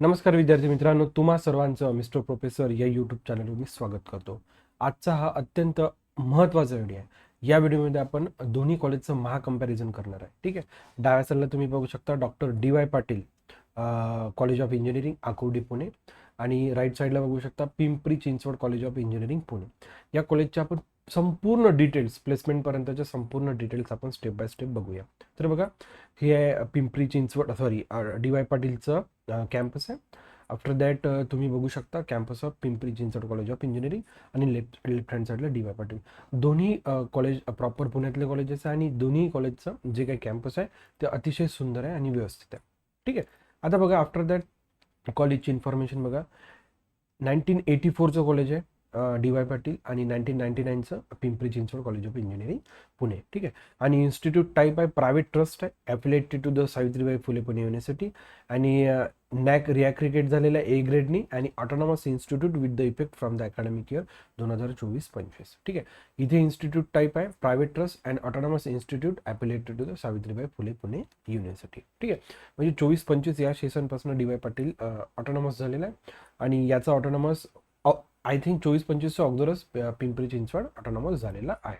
नमस्कार विद्यार्थी मित्रांनो, तुम्हा सर्वांचं मिस्टर प्रोफेसर या यूट्यूब चॅनलवर मी स्वागत करतो. आजचा हा अत्यंत महत्त्वाचा व्हिडिओ आहे. या व्हिडिओमध्ये आपण दोन्ही कॉलेजचं महाकम्पॅरिझन करणार आहे. ठीक आहे. डाव्या साईडला तुम्ही बघू शकता doctor D Y Patil college of engineering Akurdi Pune आणि राईट साईडला बघू शकता Pimpri Chinchwad college of engineering Pune. या कॉलेजच्या आपण संपूर्ण डिटेल्स प्लेसमेंटपर्यंतच्या संपूर्ण डिटेल्स आपण स्टेप बाय स्टेप बघूया. तर बघा, हे आहे पिंपरी चिंचवड डी वाय पाटीलचं कॅम्पस आहे. आफ्टर दॅट तुम्ही बघू शकता campus of Pimpri Chinchwad college of engineering आणि लेफ्ट हँड साईडला डी वाय पाटील. दोन्ही कॉलेज प्रॉपर पुण्यातले कॉलेजेस आहे आणि दोन्ही कॉलेजचं जे काही कॅम्पस आहे ते अतिशय सुंदर आहे आणि व्यवस्थित आहे. ठीक आहे. आता बघा, आफ्टर दॅट कॉलेजची इन्फॉर्मेशन बघा. 1984चं कॉलेज आहे डी वाय पाटील आणि 1999चं Pimpri Chinchwad college of engineering Pune. ठीक आहे. आणि इन्स्टिट्यूट टाईप आहे प्रायव्हेट ट्रस्ट आहे, affiliated to the Savitribai Phule Pune university आणि नॅक रिॲक्रिकेट झालेलं आहे ए ग्रेडनी आणि autonomous institute with the effect from the academic year 2024-25. ठीक आहे. इथे इन्स्टिट्यूट टाईप आहे private trust and autonomous institute affiliated to the Savitribai Phule Pune university. ठीक आहे. म्हणजे 24-25 या सेशनपासून डी वाय पाटील ऑटोनॉमस झालेला आहे आणि याचा ऑटोनॉमस आय थिंक 24-25च्या अगोदरच पिंपरी चिंचवड ऑटोनॉमस झालेला आहे.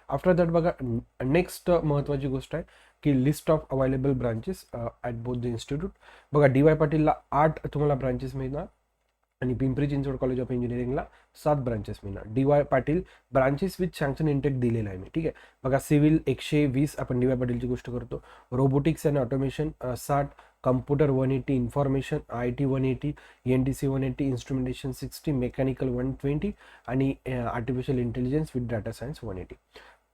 आफ्टर दॅट बघा, नेक्स्ट महत्त्वाची गोष्ट आहे की list of available branches at both the institute. बघा, डी वाय पाटीलला 8 तुम्हाला ब्रांचेस मिळणार आणि पिंपरी चिंचवड कॉलेज ऑफ इंजिनिअरिंगला 7 ब्रांचेस मिळणार. D Y Patil branches with sanction intake दिलेला आहे मी. ठीक आहे. बघा, सिव्हिल 120 आपण डी वाय पाटीलची गोष्ट करतो, robotics and automation 60, computer 180, information IT 180, NTC 180, instrumentation 60, mechanical 120 आणि artificial intelligence with data science 180.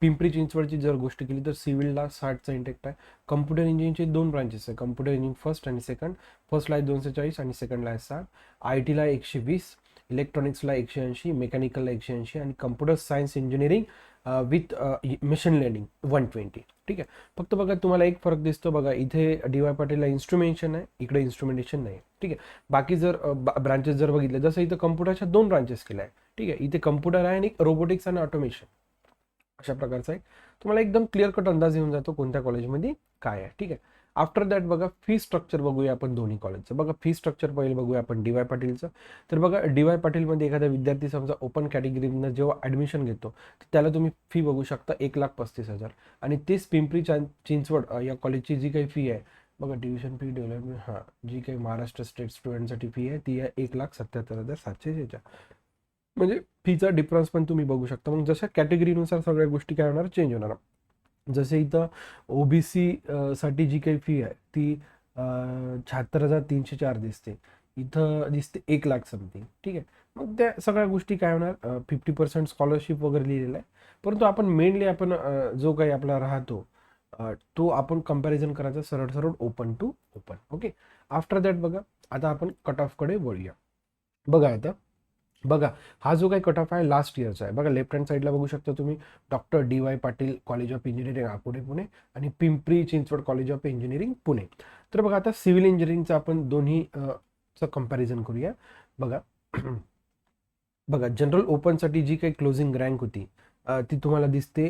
Pimpri चिंचवडची जर गोष्ट केली तर सिव्हिलला 60चा इंटेक्ट आहे. कम्प्युटर इंजिनिअरिंगचे 2 ब्रांचेस आहे, कम्प्युटर इंजिनिअरिंग फर्स्ट आणि सेकंड. फर्स्टला आहे 240 आणि सेकंडला आहे 60. IT ला 120, इलेक्ट्रॉनिक्सला 180, मेकॅनिकलला 180 आणि computer science engineering with machine learning 120. ठीक आहे. फक्त बघा, तुम्हाला एक फरक दिसतो बघा, इथे डी वाय पाटीलला इन्स्ट्रुमेंटेशन आहे, इकडे इन्स्ट्रुमेंटेशन नाही. ठीक आहे. बाकी जर ब्रांचेस जर बघितले, जसं इथं कम्प्युटरच्या 2 ब्रांचेस केल्या आहे. ठीक आहे. इथे कम्प्युटर आहे आणि रोबोटिक्स आणि ऑटोमेशन अशा प्रकारचा आहे. तुम्हाला एकदम क्लिअर कट अंदाज येऊन जातो कोणत्या कॉलेजमध्ये काय आहे. ठीक आहे. आफ्टर दॅट बघा, फी स्ट्रक्चर बघूया आपण दोन्ही कॉलेजचं. बघा, फी स्ट्रक्चर पहिले बघूया आपण डी वाय पाटीलचं. तर बघा, डी वाय पाटीलमध्ये एखादा विद्यार्थी समजा ओपन कॅटेगरीमधनं जेव्हा ॲडमिशन घेतो तर त्याला तुम्ही फी बघू शकता 1,35,000 आणि तेच पिंपरी चिंचवड या कॉलेजची जी काही फी आहे बघा, डिव्हिजन फी डेव्हलपमेंट जी काही महाराष्ट्र स्टेट स्टुडंटसाठी फी आहे ती आहे 1,77,700. म्हणजे फीचा डिफरन्स पण तुम्ही बघू शकता. मग जशा कॅटेगरीनुसार सगळ्या गोष्टी काय होणार, चेंज होणार. जसे इथं OBC साठी जी काही फी आहे ती 76,304 दिसते, इथं दिसते 1,00,000 समथिंग. ठीक आहे. मग त्या सगळ्या गोष्टी काय होणार, 50% स्कॉलरशिप वगैरे लिहिलेलं आहे. परंतु आपण मेनली आपण जो काही आपला राहतो तो आपण कंपॅरिझन करायचा सरळ सरळ open to open. Okay. After that बघा, आता आपण कट ऑफकडे वळूया. बघा, आता बघा, हा जो काही कट ऑफ आहे लास्ट इयरचा आहे. बघा, लेफ्ट हँड साईडला बघू शकता तुम्ही doctor D Y Patil college of engineering Akurdi Pune आणि Pimpri Chinchwad college of engineering Pune. तर बघा, आता सिव्हिल इंजिनिअरिंगचं आपण दोन्ही चं कंपॅरिझन करूया. बघा बघा, जनरल ओपनसाठी जी काही क्लोजिंग रँक होती ती तुम्हाला दिसते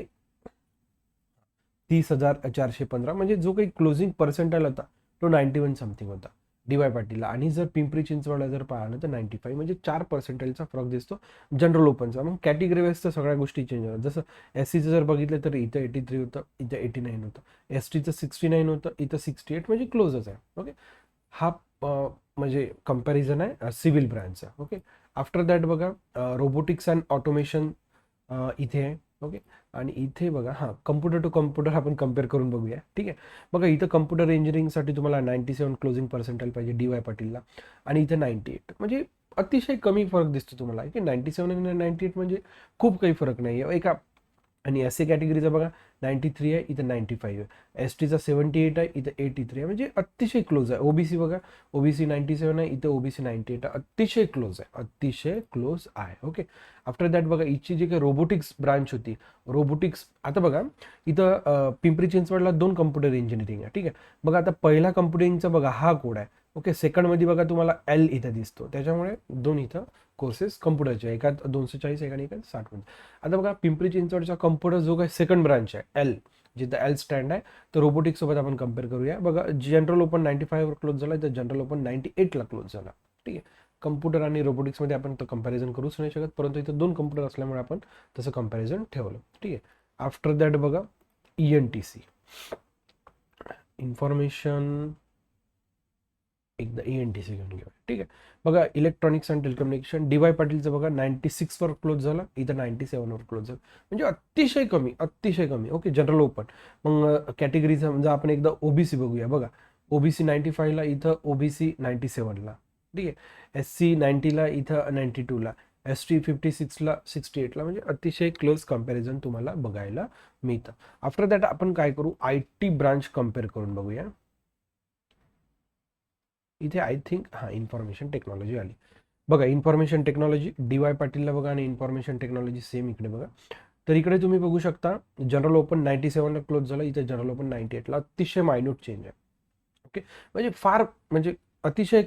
30,415. म्हणजे जो काही क्लोजिंग पर्सेंटाईल होता तो 91 समथिंग होता डी वाय पाटीलला आणि जर पिंपरी चिंचवडला जर पाहिलं तर 95. म्हणजे 4% फरक दिसतो जनरल ओपनचा. मग कॅटेगरी वाईजचं सगळ्या गोष्टी चेंज होतात. जसं SCचं जर बघितलं तर इथं 83 होतं, इथं 89 होतं. STचं 69 होतं, इथं 68. म्हणजे क्लोजच आहे. ओके. हा म्हणजे कंपॅरिझन आहे सिव्हिल ब्रँचचा. ओके. आफ्टर दॅट बघा, रोबोटिक्स अँड ऑटोमेशन इथे आहे. ओके. आणि इथे बघा, कम्प्युटर टू कम्प्युटर आपण कम्पेअर करून बघूया. ठीक आहे. बघा, इथं कम्प्युटर इंजिनिअरिंगसाठी तुम्हाला 97 क्लोजिंग पर्सेंटाईल पाहिजे डी वाय पाटीलला आणि इथं 98. म्हणजे अतिशय कमी फरक दिसतो तुम्हाला की 97 आणि 98 म्हणजे खूप काही फरक नाही आहे एका. आणि SC कॅटेगरीचा बघा 93 आहे, इथं 95 आहे. STचा 78 आहे, इथं 83 आहे. म्हणजे अतिशय क्लोज आहे. OBC बघा, OBC 97 आहे, इथं OBC 98 आहे. अतिशय क्लोज आहे, अतिशय क्लोज आहे. ओके. आफ्टर दॅट बघा, इथची जी काही रोबोटिक्स ब्रांच होती, रोबोटिक्स आता बघा इथं पिंपरी चिंचवडला 2 कम्प्युटर इंजिनिअरिंग आहे. ठीक आहे. बघा, आता पहिला कम्प्युटरिंगचा बघा हा कोड आहे. ओके. सेकंडमध्ये बघा तुम्हाला L इथं दिसतो, त्याच्यामुळे 2 इथं कोर्सेस कम्प्युटरचे, एकात 240 एकाने 60 मध्ये. आता बघा, पिंपरी चिंचवडचा कम्प्युटर जो काही सेकंड ब्रांच आहे L जिथं एल स्टँड आहे तर रोबोटिक्स सोबत आपण कम्पेअर करूया. बघा जनरल ओपन 95 वर क्लोज झाला, तर जनरल ओपन 98 ला क्लोज झाला. ठीक आहे. कम्प्युटर आणि रोबोटिक्समध्ये आपण तो कम्पॅरिझन करूच नाही शकत, परंतु इथं 2 कम्प्युटर असल्यामुळे आपण तसं कम्पॅरिझन ठेवलं. ठीक आहे. आफ्टर दॅट बघा ENTC, इन्फॉर्मेशन, एकदा ENTC घेऊन घेऊया. ठीक आहे. बघा इलेक्ट्रॉनिक्स अँड टेलिकम्युनिकेशन, DY पाटीलचं बघा 96 वर क्लोज झाला, इथं 97 वर क्लोज झालं, म्हणजे अतिशय कमी, अतिशय कमी. ओके. General open. मग कॅटेगरीचा म्हणजे आपण एकदा OBC बघूया. बघा OBC 95 ला, इथं OBC 97 ला. ठीक आहे. SC 90 ला, इथं 92 ला. ST 56 ला, 68 ला, म्हणजे अतिशय क्लोज कम्पॅरिझन तुम्हाला बघायला मिळतं. आफ्टर दॅट आपण काय करू, IT ब्रांच कम्पेअर करून बघूया. इथे आय थिंक इन्फॉर्मेशन टेक्नॉलॉजी आली. बघा इन्फॉर्मेशन टेक्नॉलॉजी DY पाटीलला बघा, आणि इन्फॉर्मेशन टेक्नॉलॉजी सेम इकडे बघा. तर इकडे तुम्ही बघू शकता जनरल ओपन 97 ला क्लोज झाला, इथे जनरल ओपन 98 ला. अतिशय मायन्यूट चेंज आहे. ओके. म्हणजे फार म्हणजे अतिशय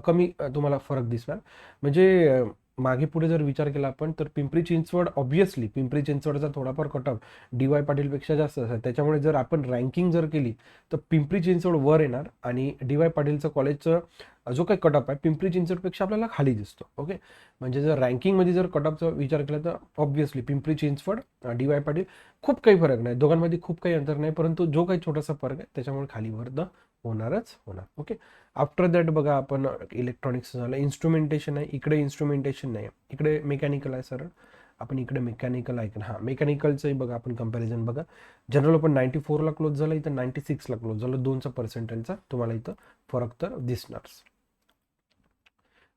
कमी तुम्हाला फरक दिसणार. म्हणजे मागे पुढे जर विचार केला आपण तर पिंपरी चिंचवड, ऑब्व्हियसली पिंपरी चिंचवडचा थोडाफार कट ऑफ DY पाटीलपेक्षा जास्त असेल. त्याच्यामुळे जर आपण रँकिंग जर केली तर पिंपरी चिंचवड वर येणार, आणि DY पाटीलचं कॉलेजचं जो काही कट ऑफ आहे पिंपरी चिंचवडपेक्षा आपल्याला खाली दिसतो. ओके. म्हणजे जर रँकिंगमध्ये जर कट ऑफचा विचार केला तर ऑब्व्हियसली पिंपरी चिंचवड, DY पाटील, खूप काही फरक नाही, दोघांमध्ये खूप काही अंतर नाही, परंतु जो काही छोटासा फरक आहे त्याच्यामुळे खाली वर होणारच होणार. ओके. आफ्टर दॅट बघा आपण इलेक्ट्रॉनिक्स झालं. इन्स्ट्रुमेंटेशन आहे, इकडे इन्स्ट्रुमेंटेशन नाही, इकडे मेकॅनिकल आहे सर. आपण इकडे मेकॅनिकल आहे का, मेकॅनिकलचंही बघा आपण कम्पॅरिझन बघा. जनरल ओपन 94 ला क्लोज झालं, इथं 96 ला क्लोज झालं. 2चा पर्सेंटेजचा तुम्हाला इथं फरक तर दिसणारच.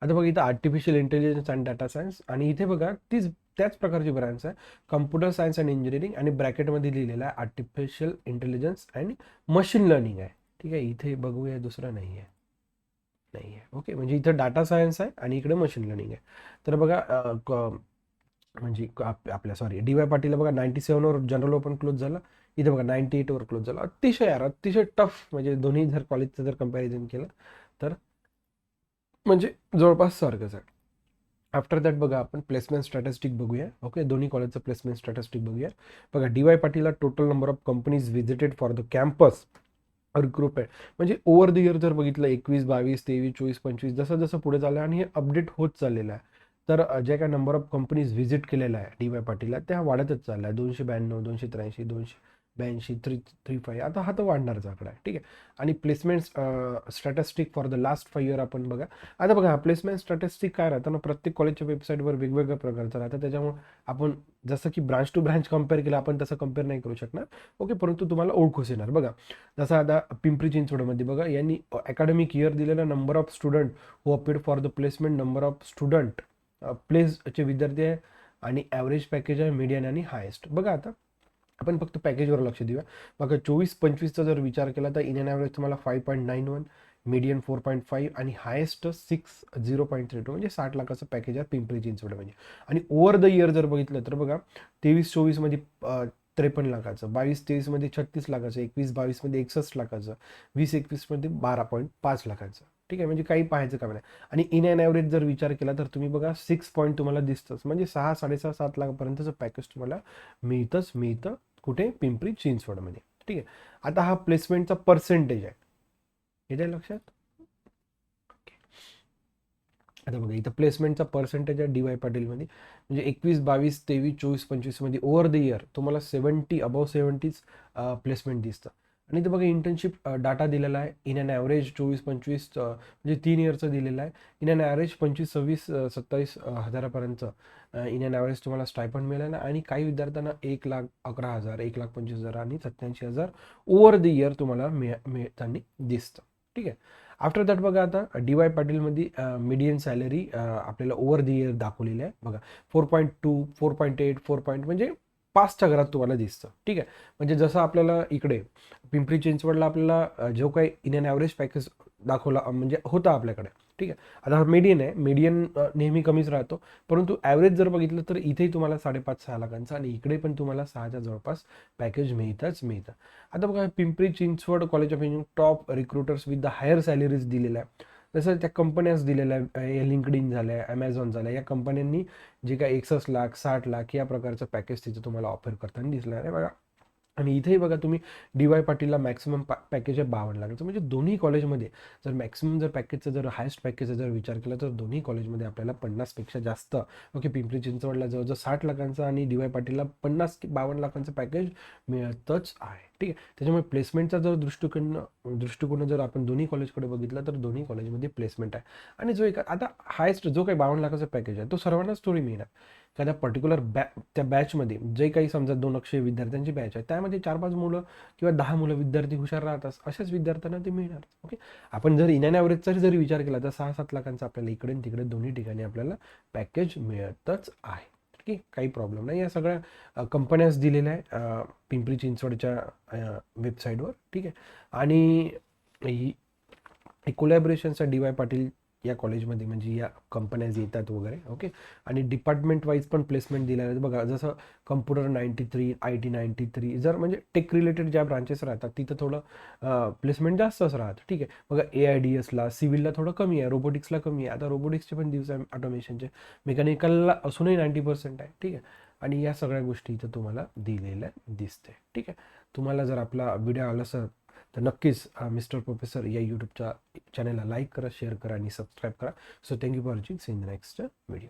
आता बघा इथं artificial intelligence and data science, आणि इथे बघा त्याच प्रकारची ब्रांच आहे, कम्प्युटर सायन्स अँड इंजिनिअरिंग, आणि ब्रॅकेटमध्ये लिहिलेलं आहे artificial intelligence and machine learning आहे. ठीक आहे. इथे बघूया दुसरं नाही आहे. ओके. म्हणजे इथं डाटा सायन्स आहे आणि इकडे मशीन लर्निंग आहे. तर बघा म्हणजे आपल्या सॉरी DY पाटीलला बघा 97 वर जनरल ओपन क्लोज झाला, इथे बघा 98 वर क्लोज झाला. अतिशय अतिशय टफ, म्हणजे दोन्ही जर कॉलेजचं जर कम्पॅरिझन केलं तर म्हणजे जवळपास सारखंच आहे. आफ्टर दॅट बघा आपण प्लेसमेंट स्टॅटिस्टिक बघूया. ओके. दोन्ही कॉलेजचं प्लेसमेंट स्टॅटिस्टिक बघूया. बघा DY पाटीलला total number of companies visited for the campus group आहे, म्हणजे ओव्हर द इयर जर बघितलं 21, 22, 23, 24, 25 जसं जसं पुढे चाललं आणि हे अपडेट होत चाललेलं आहे. तर जे काय नंबर ऑफ कंपनीज व्हिजिट केलेला आहे DY पाटीलला, त्या वाढतच चालला आहे. 292, 283, 282, 335, आता हा तर वाढणारच आकडा आहे. ठीक आहे. आणि placement statistic for the last 5 year आपण बघा. आता बघा प्लेसमेंट स्टॅटिस्टिक काय राहतं ना, प्रत्येक कॉलेजच्या वेबसाईटवर वेगवेगळ्या प्रकारचं राहतं. त्याच्यामुळे आपण जसं की ब्रांच टू ब्रांच कम्पेअर केलं आपण तसं कम्पेअर नाही करू शकणार. ओके. परंतु तुम्हाला ओळखूच येणार. बघा जसं आता पिंपरी चिंचवडमध्ये बघा, यांनी अकॅडमिक इयर दिलेला number of student who applied for the placement, number of student प्लेसचे विद्यार्थी आहे, आणि ॲव्हरेज पॅकेज आहे, मीडियन आणि हायेस्ट. बघा आता आपण फक्त पॅकेजवर लक्ष देऊया. बघा 24-25चा जर विचार केला तर इन अँड ॲव्हरेज तुम्हाला 5.91, मीडियन 4.5 आणि हायेस्ट 60.32, म्हणजे 60 लाखाचं पॅकेज आहे पिंपरी चिंचवडमध्ये. आणि ओव्हर द इयर जर बघितलं तर बघा 23-24 मध्ये 53 लाखाचं, 22-23 मध्ये 36 लाखाचं, 21-22 मध्ये 61 लाखाचं, 20-21 मध्ये 12.5 लाखाचं. ठीक आहे. म्हणजे काही पाहायचं काम नाही. आणि इन अँड ॲव्हरेज जर विचार केला तर तुम्ही बघा 6 पॉईंट तुम्हाला दिसतंच, म्हणजे 6, 6.5, 7 लाखापर्यंतचं पॅकेज तुम्हाला मिळतं कुठे, पिंपरी चिंचवडमध्ये. ठीक आहे. आता हा प्लेसमेंटचा पर्सेंटेज आहे, येते लक्षात. आता बघा इथं प्लेसमेंटचा पर्सेंटेज आहे DY पाटीलमध्ये, म्हणजे 21, 22, 23, 24, 25 मध्ये ओव्हर द इयर तुम्हाला 70 अबाव 70 प्लेसमेंट दिसतं. आणि इथं बघा इंटर्नशिप डाटा दिलेला आहे. इन अँड ॲव्हरेज 24-25 म्हणजे 3 इयरचं दिलेलं आहे. इन अँड ॲव्हरेज 25-26, 27 हजारापर्यंत इन अँड ॲव्हरेज तुम्हाला स्टायपंड मिळालं, आणि काही विद्यार्थ्यांना 1,11,000, 1,25,000 आणि 87,000 ओव्हर द इयर तुम्हाला मिळताना दिसतं. ठीक आहे. आफ्टर दॅट बघा आता DY पाटीलमध्ये मीडियन सॅलरी आपल्याला ओव्हर द इयर दाखवलेली आहे. बघा 4.2, 4.8, 4. म्हणजे 5च्या घरात तुम्हाला दिसतं. ठीक आहे. म्हणजे जसं आपल्याला इकडे पिंपरी चिंचवडला आपल्याला जो काही इन अँड ॲव्हरेज पॅकेज दाखवला म्हणजे होता आपल्याकडे. ठीक आहे. आता हा मीडियन आहे, मीडियन नेहमी कमीच राहतो, परंतु ॲव्हरेज जर बघितलं तर इथेही तुम्हाला 5.5-6 लाखांचा, आणि इकडे पण तुम्हाला 6च्या जवळपास पॅकेज मिळतं. आता बघा Pimpri Chinchwad college of engineering top recruiters with the higher salaries दिलेल्या आहे. जसं त्या कंपन्याच दिलेल्या आहे, लिंक्डइन झाल्या, ॲमेझॉन झाल्या, या कंपन्यांनी जे काय 61 लाख, 60 लाख या प्रकारचं पॅकेज तिथं तुम्हाला ऑफर करताना दिसणार आहे. बघा आणि इथेही बघा तुम्ही डी वाय पाटीलला मॅक्सिमम पॅकेज आहे 52 लाखाचं. म्हणजे दोन्ही कॉलेजमध्ये जर मॅक्सिमम जर पॅकेजचा जर हायस्ट पॅकेजचा जर विचार केला तर दोन्ही कॉलेजमध्ये आपल्याला 50पेक्षा जास्त, ओके, पिंपरी चिंचवडला जवळजवळ 60 लाखांचा आणि डी वाय पाटीलला 50 की 52 लाखांचं पॅकेज मिळतच आहे. ठीक आहे. त्याच्यामुळे प्लेसमेंटचा जर दृष्टिकोन जर आपण दोन्ही कॉलेजकडे बघितलं तर दोन्ही कॉलेजमध्ये प्लेसमेंट आहे. आणि जो एक आता हायस्ट जो काही 52 लाखाचा पॅकेज आहे तो सर्वांनाच थोडी मिळणार. एखाद्या पर्टिक्युलर त्या बॅचमध्ये जे काही समजा 2 अक्षय विद्यार्थ्यांची बॅच आहे त्यामध्ये 4-5 मुलं किंवा 10 मुलं विद्यार्थी हुशार राहतात, अशाच विद्यार्थ्यांना ते मिळणार. ओके. आपण जर इन अँड ॲव्हरेजचा जरी विचार केला तर 6-7 लाखांचा आपल्याला इकडे आणि तिकडे दोन्ही ठिकाणी आपल्याला पॅकेज मिळतच आहे. ठीक आहे, काही प्रॉब्लेम नाही. या सगळ्या कंपन्याच दिलेल्या आहे पिंपरी चिंचवडच्या वेबसाईटवर. ठीक आहे. आणि ही कोलॅबरेशनचा डी वाय पाटील या कॉलेजमध्ये म्हणजे या कंपन्याज येतात वगैरे. ओके. आणि डिपार्टमेंट वाईज पण प्लेसमेंट दिलेलं आहे बघा. जसं कम्प्युटर 93, IT 93, जर म्हणजे टेक रिलेटेड ज्या ब्रांचेस राहतात तिथं थोडं प्लेसमेंट जास्तच राहतं. ठीक आहे. बघा AIDSला, सिव्हिलला थोडं कमी आहे, रोबोटिक्सला कमी आहे. आता रोबोटिक्सचे पण दिवस आहे ऑटोमेशनचे, मेकॅनिकलला असूनही 90% आहे. ठीक आहे. आणि या सगळ्या गोष्टी इथं तुम्हाला दिलेल्या दिसते. ठीक आहे. तुम्हाला जर आपला व्हिडिओ आला असेल तर नक्कीच मिस्टर प्रोफेसर या यूट्यूबच्या चॅनलला लाईक करा, शेअर करा आणि सबस्क्राईब करा. So thank you for watching. See in the next video.